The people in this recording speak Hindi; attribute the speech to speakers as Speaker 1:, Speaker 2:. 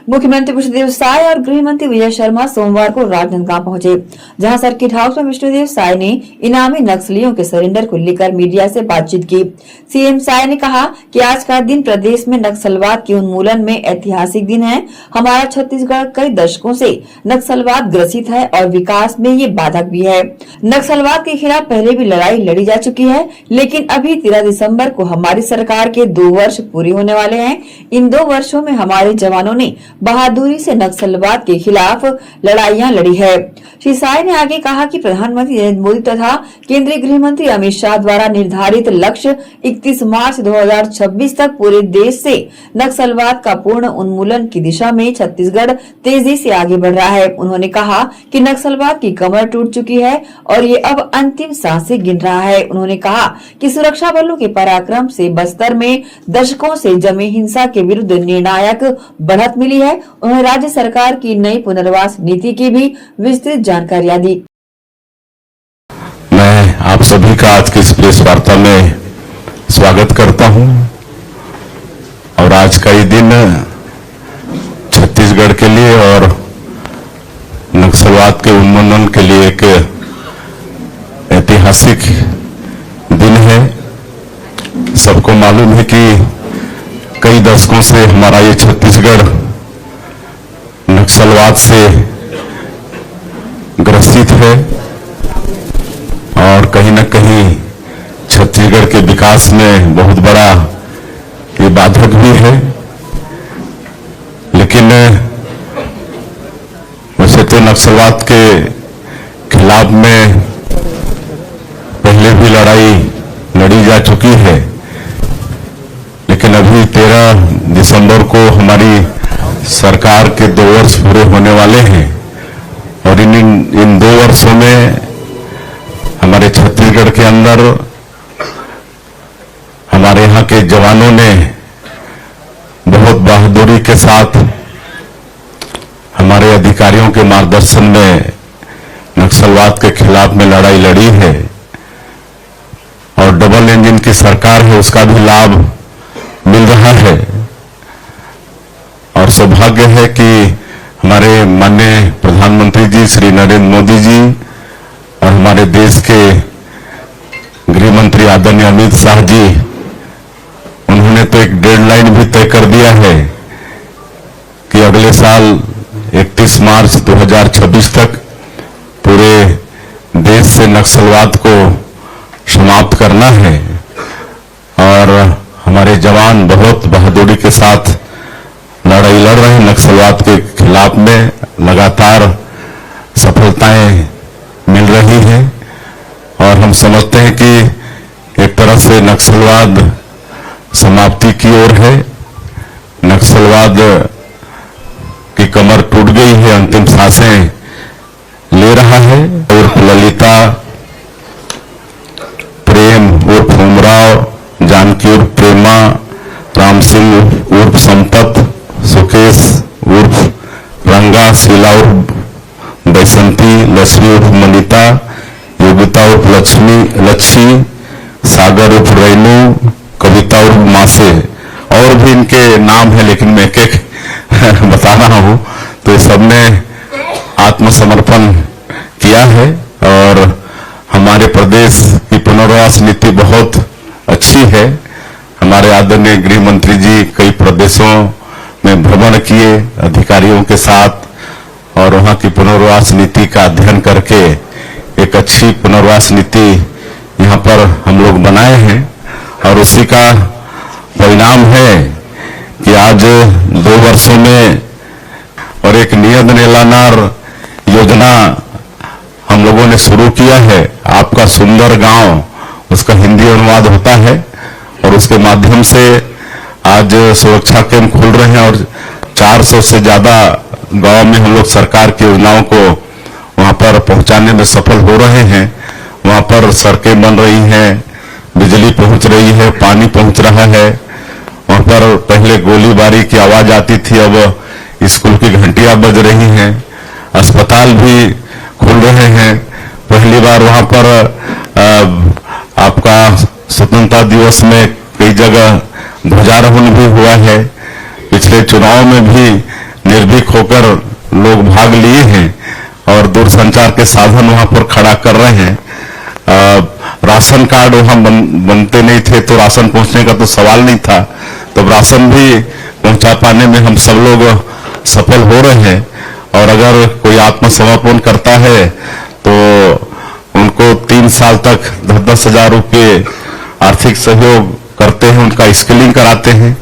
Speaker 1: मुख्यमंत्री विष्णुदेव साय और गृह मंत्री विजय शर्मा सोमवार को राजनांदगांव पहुंचे, जहां सर्किट हाउस में विष्णुदेव साय ने इनामी नक्सलियों के सरेंडर को लेकर मीडिया से बातचीत की। सीएम साय ने कहा कि आज का दिन प्रदेश में नक्सलवाद के उन्मूलन में ऐतिहासिक दिन है। हमारा छत्तीसगढ़ कई दशकों से नक्सलवाद ग्रसित है और विकास में ये बाधक भी है। नक्सलवाद के खिलाफ पहले भी लड़ाई लड़ी जा चुकी है, लेकिन अभी 13 दिसंबर को हमारी सरकार के 2 वर्ष पूरे होने वाले हैं। इन 2 वर्षों में हमारे जवानों ने बहादुरी से नक्सलवाद के खिलाफ लड़ाइयां लड़ी है। श्री साय ने आगे कहा कि प्रधानमंत्री नरेंद्र मोदी तथा केंद्रीय गृह मंत्री अमित शाह द्वारा निर्धारित लक्ष्य 31 मार्च 2026 तक पूरे देश से नक्सलवाद का पूर्ण उन्मूलन की दिशा में छत्तीसगढ़ तेजी से आगे बढ़ रहा है। उन्होंने कहा कि नक्सलवाद की कमर टूट चुकी है और ये अब अंतिम सांसें गिन रहा है। उन्होंने कहा कि सुरक्षा बलों के पराक्रम से बस्तर में दशकों से जमे हिंसा के विरुद्ध निर्णायक बढ़त मिली है। उन्होंने राज्य सरकार की नई पुनर्वास नीति की भी विस्तृत जानकारियां दी।
Speaker 2: मैं आप सभी का आज की इस प्रेस वार्ता में स्वागत करता हूं और आज का ये दिन छत्तीसगढ़ के लिए और नक्सलवाद के उन्मूलन के लिए एक ऐतिहासिक दिन है। सबको मालूम है कि कई दशकों से हमारा ये छत्तीसगढ़ नक्सलवाद से ग्रसित है और कहीं न कहीं छत्तीसगढ़ के विकास में बहुत बड़ा ये बाधक भी है। लेकिन वैसे तो नक्सलवाद के खिलाफ में पहले भी लड़ाई लड़ी जा चुकी है, लेकिन अभी 13 दिसंबर को हमारी सरकार के 2 वर्ष पूरे होने वाले हैं और इन 2 वर्षों में हमारे छत्तीसगढ़ के अंदर हमारे यहाँ के जवानों ने बहुत बहादुरी के साथ हमारे अधिकारियों के मार्गदर्शन में नक्सलवाद के खिलाफ में लड़ाई लड़ी है और डबल इंजन की सरकार है, उसका भी लाभ मिल रहा है। और सौभाग्य है कि हमारे माननीय प्रधानमंत्री जी श्री नरेंद्र मोदी जी और हमारे देश के गृह मंत्री आदरणीय अमित शाह जी, उन्होंने तो एक डेडलाइन भी तय कर दिया है कि अगले साल 31 मार्च 2026 तक पूरे देश से नक्सलवाद को समाप्त करना है और हमारे जवान बहुत बहादुरी के साथ लड़ाई लड़ रहे हैं। नक्सलवाद के खिलाफ में लगातार सफलताएं मिल रही हैं और हम समझते हैं कि एक तरह से नक्सलवाद समाप्ति की ओर है। नक्सलवाद की कमर टूट गई है, अंतिम सांसें ले रहा है। उर्फ ललिता, प्रेम उर्फ उमराव, जानकी उर्फ प्रेमा, राम सिंह उर्फ संपत, सुकेश उर्फ रंगा, शीला उर्फ बैसंती, लक्ष्मी उर्फ मनीता, योगिता उर्फ लक्ष्मी, सागर उर्फ रेनू, कविता उर्फ मासे, और भी इनके नाम है लेकिन मैं एक बता रहा हूं। तो इस सबने आत्मसमर्पण किया है और हमारे प्रदेश की पुनर्वास नीति बहुत अच्छी है। हमारे आदरणीय गृह मंत्री जी कई प्रदेशों में भ्रमण किए अधिकारियों के साथ और वहां की पुनर्वास नीति का अध्ययन करके एक अच्छी पुनर्वास नीति यहां पर हम लोग बनाए हैं और उसी का परिणाम है कि आज 2 वर्षों में और एक नियत नेलानार योजना हम लोगों ने शुरू किया है। आपका सुंदर गांव, उसका हिंदी अनुवाद होता है और उसके माध्यम से आज सुरक्षा कैंप खुल रहे हैं और 400 से ज्यादा गांव में हम लोग सरकार की योजनाओं को वहां पर पहुंचाने में सफल हो रहे हैं। वहां पर सड़कें बन रही हैं, बिजली पहुंच रही है, पानी पहुंच रहा है। वहां पर पहले गोलीबारी की आवाज आती थी, अब स्कूल की घंटियां बज रही हैं, अस्पताल भी खुल रहे हैं। पहली बार वहां पर आपका स्वतंत्रता दिवस में कई जगह ध्वजारोहण भी हुआ है। पिछले चुनाव में भी निर्भीक होकर लोग भाग लिए हैं और दूरसंचार के साधन वहां पर खड़ा कर रहे हैं। राशन कार्ड वहां बनते नहीं थे तो राशन पहुंचने का तो सवाल नहीं था, तो राशन भी पहुंचा पाने में हम सब लोग सफल हो रहे हैं। और अगर कोई आत्मसमर्पण करता है तो उनको 3 साल तक 10,000 रुपये आर्थिक सहयोग करते हैं, उनका स्किलिंग कराते हैं।